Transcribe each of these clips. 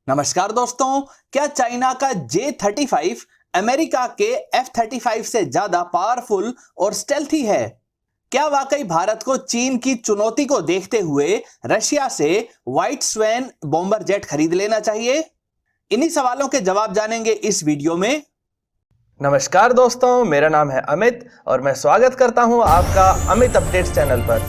नमस्कार दोस्तों, क्या चाइना का J-35 अमेरिका के F-35 से ज्यादा पावरफुल और स्टेल्थी है? क्या वाकई भारत को चीन की चुनौती को देखते हुए रशिया से व्हाइट स्वैन बॉम्बर जेट खरीद लेना चाहिए? इन्हीं सवालों के जवाब जानेंगे इस वीडियो में। नमस्कार दोस्तों, मेरा नाम है अमित और मैं स्वागत करता हूं आपका अमित अपडेट्स चैनल पर।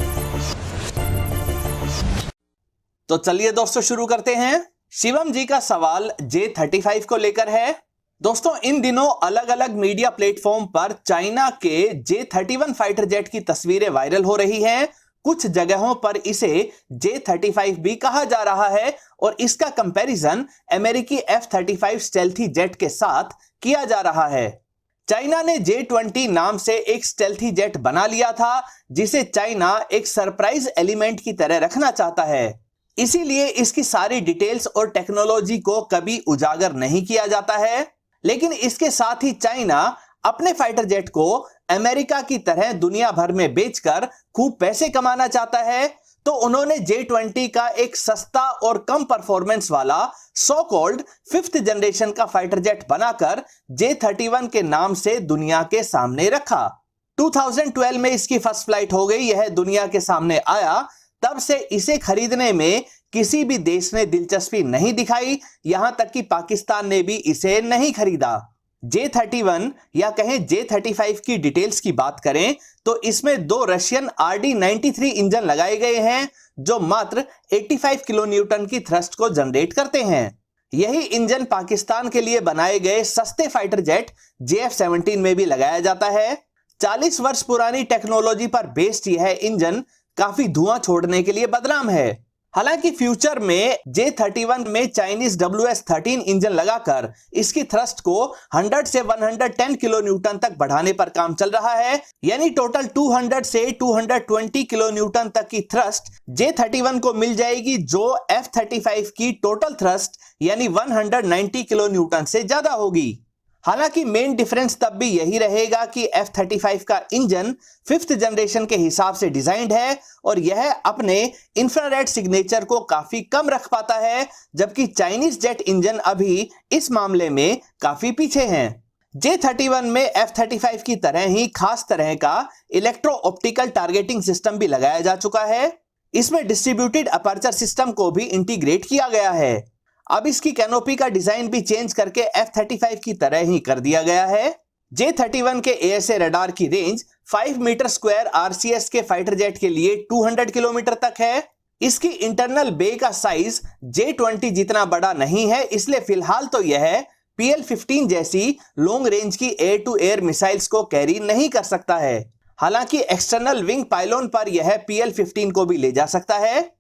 तो चलिए दोस्तों शुरू करते हैं। शिवम जी का सवाल J-35 को लेकर है। दोस्तों, इन दिनों अलग अलग मीडिया प्लेटफॉर्म पर चाइना के J-31 फाइटर जेट की तस्वीरें वायरल हो रही हैं। कुछ जगहों पर इसे J-35 भी कहा जा रहा है और इसका कंपैरिजन अमेरिकी F-35 स्टेल्थी जेट के साथ किया जा रहा है। चाइना ने J-20 नाम से एक स्टेल्थी जेट बना लिया था, जिसे चाइना एक सरप्राइज एलिमेंट की तरह रखना चाहता है। इसीलिए इसकी सारी डिटेल्स और टेक्नोलॉजी को कभी उजागर नहीं किया जाता है। लेकिन इसके साथ ही चाइना अपने फाइटर जेट को अमेरिका की तरह दुनिया भर में बेचकर खूब पैसे कमाना चाहता है। तो उन्होंने J-20 का एक सस्ता और कम परफॉर्मेंस वाला सो कॉल्ड 5th जनरेशन का फाइटर जेट बनाकर J-31 के नाम से दुनिया के सामने रखा। 2012 में इसकी फर्स्ट फ्लाइट हो गई, यह दुनिया के सामने आया। तब से इसे खरीदने में किसी भी देश ने दिलचस्पी नहीं दिखाई, यहां तक कि पाकिस्तान ने भी इसे नहीं खरीदा। J-31 या कहें J-35 की डिटेल्स की बात करें तो इसमें दो रशियन RD-93 इंजन लगाए गए हैं, जो मात्र 85 किलो न्यूटन की थ्रस्ट को जनरेट करते हैं। यही इंजन पाकिस्तान के लिए बनाए गए सस्ते फाइटर जेट JF-17 में भी लगाया जाता है। 40 वर्ष पुरानी टेक्नोलॉजी पर बेस्ड यह इंजन काफी धुआं छोड़ने के लिए बदनाम है। हालांकि फ्यूचर में J-31 में चाइनीज WS-13 इंजन लगाकर इसकी थ्रस्ट को 100 से 110 किलो न्यूटन तक बढ़ाने पर काम चल रहा है। यानी टोटल 200 से 220 किलो न्यूटन तक की थ्रस्ट J-31 को मिल जाएगी, जो F-35 की टोटल थ्रस्ट यानी 190 किलो न्यूटन से ज्यादा होगी। हालांकि मेन डिफरेंस तब भी यही रहेगा कि F-35 का इंजन 5th जनरेशन के हिसाब से डिजाइंड है और यह अपने इंफ्रारेड सिग्नेचर को काफी कम रख पाता है, जबकि चाइनीज जेट इंजन अभी इस मामले में काफी पीछे हैं। J-31 में F-35 की तरह ही खास तरह का इलेक्ट्रो ऑप्टिकल टारगेटिंग सिस्टम भी लगाया जा चुका है। इसमें डिस्ट्रीब्यूटेड अपर्चर सिस्टम को भी इंटीग्रेट किया गया है। अब इसकी कैनोपी का डिजाइन भी चेंज करके F-35 की तरह ही कर दिया गया है। J-31 के ASA रडार की रेंज 5 मीटर स्क्वायर RCS के फाइटर जेट के लिए 200 किलोमीटर तक है। इसकी इंटरनल बे का साइज J-20 जितना बड़ा नहीं है, इसलिए फिलहाल तो यह PL-15 जैसी लॉन्ग रेंज की एयर टू एयर मिसाइल्स को कैरी नहीं कर सकता है। हालांकि एक्सटर्नल विंग पाइलोन पर यह PL-15 को भी ले जा सकता है।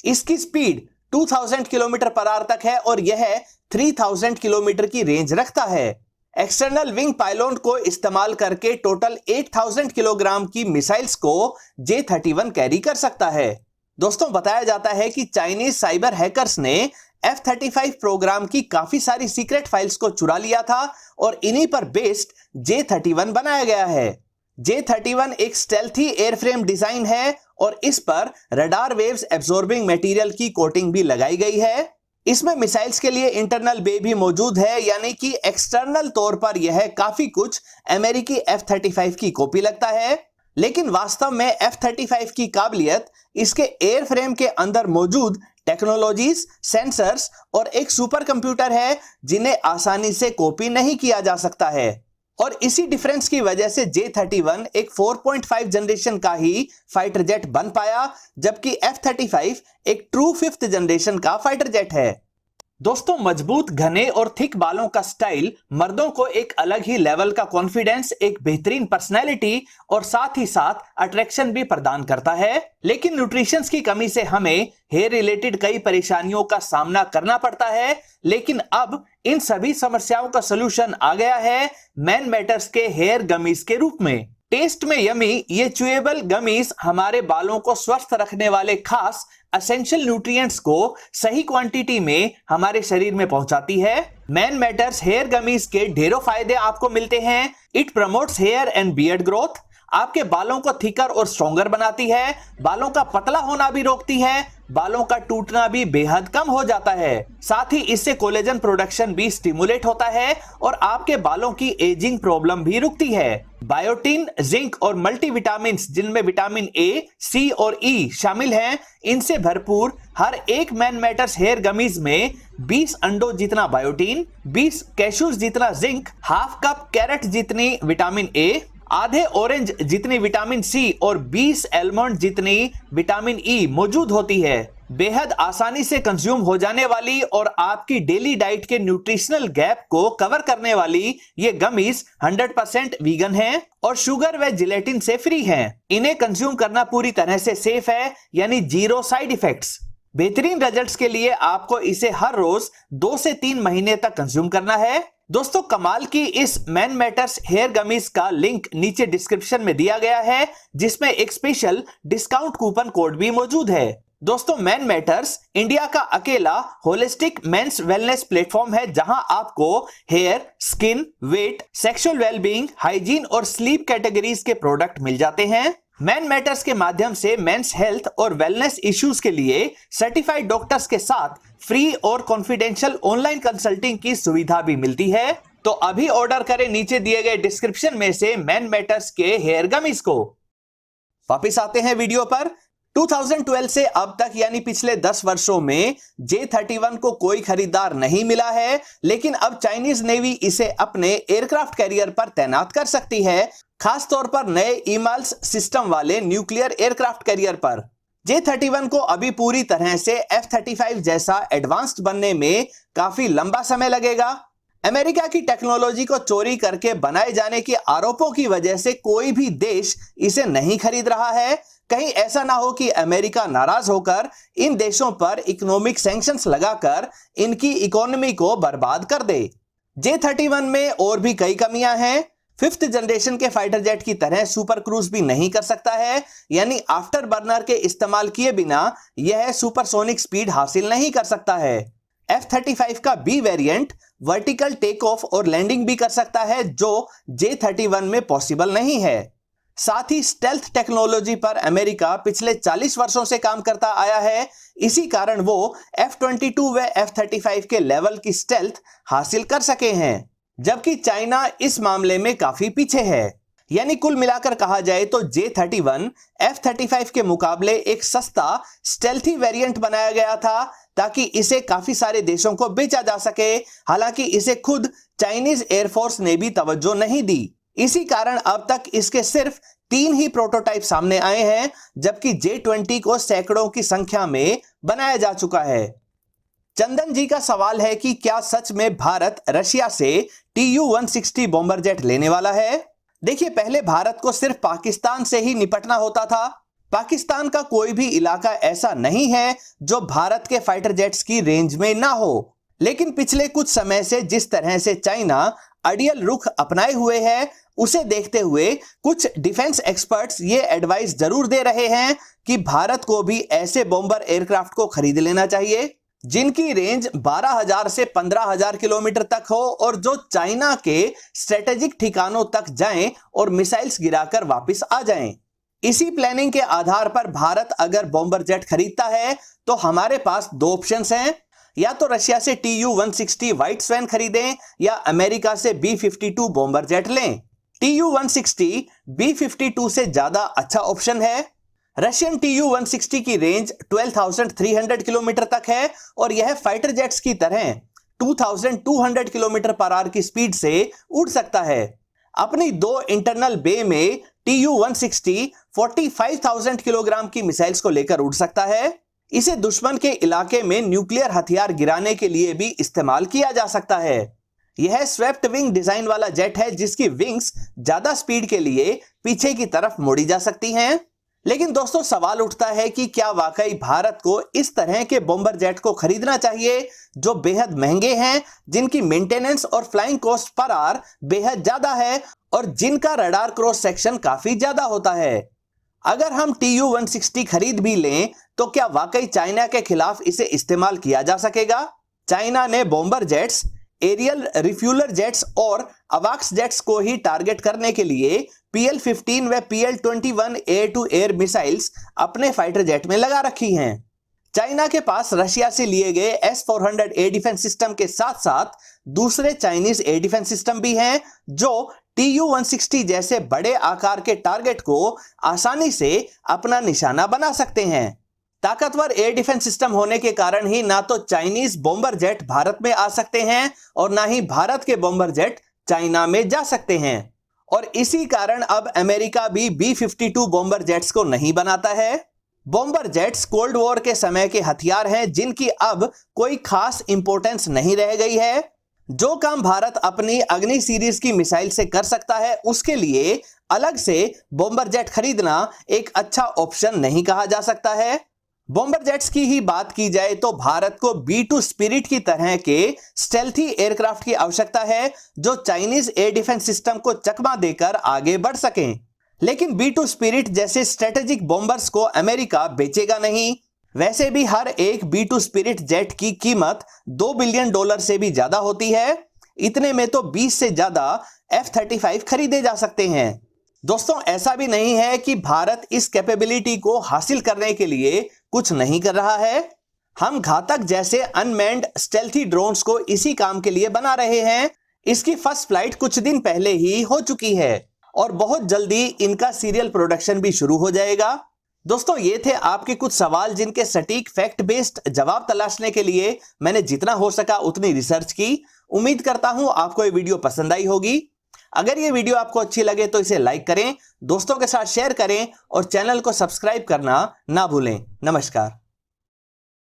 इसकी स्पीड 2000 किलोमीटर पर आवर तक है और यह 3000 किलोमीटर की रेंज रखता है। एक्सटर्नल विंग पाइलोन को इस्तेमाल करके टोटल 8000 किलोग्राम की मिसाइल्स को J-31 कैरी कर सकता है। दोस्तों, बताया जाता है कि चाइनीज साइबर हैकर्स ने F-35 प्रोग्राम की काफी सारी सीक्रेट फाइल्स को चुरा लिया था और इन्हीं पर बेस्ड J-31 बनाया गया है। J-31 एक स्टेल्थी एयरफ्रेम डिजाइन है और इस पर रडार वेव्स एब्जॉर्बिंग मटेरियल की कोटिंग भी लगाई गई है। इसमें मिसाइल्स के लिए इंटरनल बे भी मौजूद है, यानी कि एक्सटर्नल तौर पर यह काफी कुछ अमेरिकी F-35 की कॉपी लगता है। लेकिन वास्तव में F-35 की काबिलियत इसके एयरफ्रेम के अंदर मौजूद टेक्नोलॉजीज, सेंसर्स और एक सुपर कंप्यूटर है, जिन्हें आसानी से कॉपी नहीं किया जा सकता है। और इसी डिफरेंस की वजह से J-31 एक 4.5 जनरेशन का ही फाइटर जेट बन पाया, जबकि F-35 एक ट्रू 5th जनरेशन का फाइटर जेट है। दोस्तों, मजबूत, घने और थिक बालों का स्टाइल मर्दों को एक अलग ही लेवल का कॉन्फिडेंस, एक बेहतरीन पर्सनैलिटी और साथ ही साथ अट्रैक्शन भी प्रदान करता है। लेकिन न्यूट्रिशन की कमी से हमें हेयर रिलेटेड कई परेशानियों का सामना करना पड़ता है। लेकिन अब इन सभी समस्याओं का सलूशन आ गया है मैन मैटर्स के हेयर गमीज के रूप में। टेस्ट में यमी, ये च्यूएबल गमीज हमारे बालों को स्वस्थ रखने वाले खास एसेंशियल न्यूट्रिएंट्स को सही क्वांटिटी में हमारे शरीर में पहुंचाती है। मैन मैटर्स हेयर गमीज के ढेरों फायदे आपको मिलते हैं। It promotes hair and beard growth. आपके बालों को थिकर और स्ट्रॉन्गर बनाती है, बालों का पतला होना भी रोकती है, बालों का टूटना भी बेहद कम हो जाता है। साथ ही इससे कोलेजन प्रोडक्शन भी स्टिमुलेट होता है और आपके बालों की एजिंग प्रॉब्लम भी रुकती है। बायोटिन, जिंक और मल्टीविटामिन जिनमें विटामिन ए, सी और ई शामिल हैं, इनसे भरपूर हर एक मैन मैटर्स हेयर गमीज में 20 अंडों जितना बायोटिन, 20 कैशूज जितना जिंक, हाफ कप कैरेट जितनी विटामिन ए, आधे ऑरेंज जितनी विटामिन सी और 20 एलमंड जितनी विटामिन ई मौजूद होती है। बेहद आसानी से कंज्यूम हो जाने वाली और आपकी डेली डाइट के न्यूट्रिशनल गैप को कवर करने वाली ये गमीज 100% वीगन हैं और शुगर व जिलेटिन से फ्री हैं। इन्हें कंज्यूम करना पूरी तरह से सेफ है, यानी जीरो साइड इफेक्ट्स। बेहतरीन रिजल्ट्स के लिए आपको इसे हर रोज 2 से 3 महीने तक कंज्यूम करना है। दोस्तों, कमाल की इस मैन मैटर्स हेयर गमीज का लिंक नीचे डिस्क्रिप्शन में दिया गया है, जिसमें एक स्पेशल डिस्काउंट कूपन कोड भी मौजूद है। दोस्तों, मैन मैटर्स इंडिया का अकेला होलिस्टिक मेंस वेलनेस प्लेटफॉर्म है, जहां आपको hair, skin, weight, sexual wellbeing, hygiene और स्लीप कैटेगरीज के प्रोडक्ट मिल जाते हैं। मैन मैटर्स के माध्यम से मेंस हेल्थ और वेलनेस इश्यूज के लिए सर्टिफाइड डॉक्टर्स के साथ फ्री और कॉन्फिडेंशियल ऑनलाइन कंसल्टिंग की सुविधा भी मिलती है। तो अभी ऑर्डर करें नीचे दिए गए डिस्क्रिप्शन में से मैन मैटर्स के हेयर गमीज को। वापिस आते हैं वीडियो पर। 2012 से अब तक यानी पिछले 10 वर्षों में J-31 को कोई खरीदार नहीं मिला है, लेकिन अब चाइनीज नेवी इसे अपने एयरक्राफ्ट कैरियर पर तैनात कर सकती है, खास तौर पर नए ईमाल्स सिस्टम वाले न्यूक्लियर एयरक्राफ्ट कैरियर पर। J-31 को अभी पूरी तरह से F-35 जैसा एडवांस्ड बनने में काफी लंबा समय लगेगा। अमेरिका की टेक्नोलॉजी को चोरी करके बनाए जाने के आरोपों की वजह से कोई भी देश इसे नहीं खरीद रहा है। कहीं ऐसा ना हो कि अमेरिका नाराज होकर इन देशों पर इकोनॉमिक सैंक्शंस लगाकर इनकी इकोनॉमी को बर्बाद कर दे। J-31 में और भी कई कमियां हैं। 5th जनरेशन के फाइटर जेट की तरह सुपर क्रूज भी नहीं कर सकता है, यानी आफ्टर बर्नर के इस्तेमाल किए बिना यह सुपरसोनिक स्पीड हासिल नहीं कर सकता है। F-35 का B variant vertical take off और लैंडिंग भी कर सकता है, जो J-31 में पॉसिबल नहीं है। साथ ही स्टेल्थ टेक्नोलॉजी पर अमेरिका पिछले 40 वर्षों से काम करता आया है, इसी कारण वो F-22 व F-35 के लेवल की स्टेल्थ हासिल कर सके हैं, जबकि चाइना इस मामले में काफी पीछे है। यानी कुल मिलाकर कहा जाए तो J-31 F-35 के मुकाबले एक सस्ता स्टेल्थी वेरिएंट बनाया गया था, ताकि इसे काफी सारे देशों को बेचा जा सके। हालांकि इसे खुद चाइनीज एयरफोर्स ने भी तवज्जो नहीं दी। इसी कारण अब तक इसके सिर्फ 3 ही प्रोटोटाइप सामने आए हैं, जबकि J-20 को सैकड़ों की संख्या में बनाया जा चुका है। चंदन जी का सवाल है कि क्या सच में भारत रशिया से Tu-160 बॉम्बर जेट लेने वाला है? देखिए, पहले भारत को सिर्फ पाकिस्तान से ही निपटना होता था। पाकिस्तान का कोई भी इलाका ऐसा नहीं है जो भारत के फाइटर जेट्स की रेंज में ना हो। लेकिन पिछले कुछ समय से जिस तरह से चाइना अड़ियल रुख अपनाए हुए है, उसे देखते हुए कुछ डिफेंस एक्सपर्ट्स ये एडवाइस जरूर दे रहे हैं कि भारत को भी ऐसे बॉम्बर एयरक्राफ्ट को खरीद लेना चाहिए, जिनकी रेंज 12,000 से 15,000 किलोमीटर तक हो और जो चाइना के स्ट्रेटेजिक ठिकानों तक जाएं और मिसाइल्स गिराकर वापस आ जाएं। इसी प्लानिंग के आधार पर भारत अगर बॉम्बर जेट खरीदता है तो हमारे पास 2 ऑप्शंस हैं, या तो रशिया से Tu-160 व्हाइट स्वैन खरीदें या अमेरिका से B-52 बॉम्बर जेट लें। Tu-160 B-52 से ज्यादा अच्छा ऑप्शन है। रशियन Tu-160 की रेंज 12,300 किलोमीटर तक है और यह फाइटर जेट्स की तरह 2,200 किलोमीटर पर आवर की स्पीड से उड़ सकता है। अपनी 2 इंटरनल बे में Tu-160 45,000 किलोग्राम की मिसाइल्स को लेकर उड़ सकता है। इसे दुश्मन के इलाके में न्यूक्लियर हथियार गिराने के लिए भी इस्तेमाल किया जा सकता है। यह स्वेप्ट विंग डिजाइन वाला जेट है, जिसकी विंग्स ज्यादा स्पीड के लिए पीछे की तरफ मोड़ी जा सकती हैं। लेकिन दोस्तों, सवाल उठता है कि क्या वाकई भारत को इस तरह के बॉम्बर जेट को खरीदना चाहिए जो बेहद महंगे हैं, जिनकी मेंटेनेंस और फ्लाइंग कॉस्ट पर आवर बेहद ज्यादा है और जिनका रडार क्रॉस सेक्शन काफी ज्यादा होता है। अगर हम Tu-160 खरीद भी लें तो क्या वाकई चाइना के खिलाफ इसे इस्तेमाल किया जा सकेगा? चाइना ने bomber jets aerial refueler jets और अवाक्स जेट्स को ही टारगेट करने के लिए PL-15 व PL-21 air to air missiles अपने फाइटर जेट में लगा रखी हैं। चाइना के पास रशिया से लिए गए S-400 एयर डिफेंस सिस्टम के साथ साथ दूसरे चाइनीज एयर डिफेंस सिस्टम भी हैं जो Tu-160 जैसे बड़े आकार के टारगेट को आसानी से अपना निशाना बना सकते हैं। ताकतवर एयर डिफेंस सिस्टम होने के कारण ही ना तो चाइनीज बॉम्बर जेट भारत में आ सकते हैं और ना ही भारत के बॉम्बर जेट चाइना में जा सकते हैं। और इसी कारण अब अमेरिका भी B-52 बॉम्बर जेट्स को नहीं बनाता है। बॉम्बर जेट्स कोल्ड वॉर के समय के हथियार हैं जिनकी अब कोई खास इंपॉर्टेंस नहीं रह गई है। जो काम भारत अपनी अग्नि सीरीज की मिसाइल से कर सकता है उसके लिए अलग से बॉम्बर जेट खरीदना एक अच्छा ऑप्शन नहीं कहा जा सकता है। बॉम्बर जेट्स की ही बात की जाए तो भारत को B-2 स्पिरिट की तरह के स्टेल्थी एयरक्राफ्ट की आवश्यकता है जो चाइनीज एयर डिफेंस सिस्टम को चकमा देकर आगे बढ़ सकें। लेकिन B-2 स्पिरिट जैसे स्ट्रेटेजिक बॉम्बर्स को अमेरिका बेचेगा नहीं। वैसे भी हर एक B-2 स्पिरिट जेट की कीमत $2 बिलियन से भी ज्यादा होती है। इतने में तो 20 से ज्यादा F-35 खरीदे जा सकते हैं। दोस्तों, ऐसा भी नहीं है कि भारत इस कैपेबिलिटी को हासिल करने के लिए कुछ नहीं कर रहा है। हम घातक जैसे अनमैन्ड स्टेल्थी ड्रोन्स को इसी काम के लिए बना रहे हैं। इसकी फर्स्ट फ्लाइट कुछ दिन पहले ही हो चुकी है और बहुत जल्दी इनका सीरियल प्रोडक्शन भी शुरू हो जाएगा। दोस्तों, ये थे आपके कुछ सवाल जिनके सटीक फैक्ट बेस्ड जवाब तलाशने के लिए मैंने जितना हो सका उतनी रिसर्च की। उम्मीद करता हूं आपको ये वीडियो पसंद आई होगी। अगर ये वीडियो आपको अच्छी लगे तो इसे लाइक करें, दोस्तों के साथ शेयर करें और चैनल को सब्सक्राइब करना ना भूलें। नमस्कार।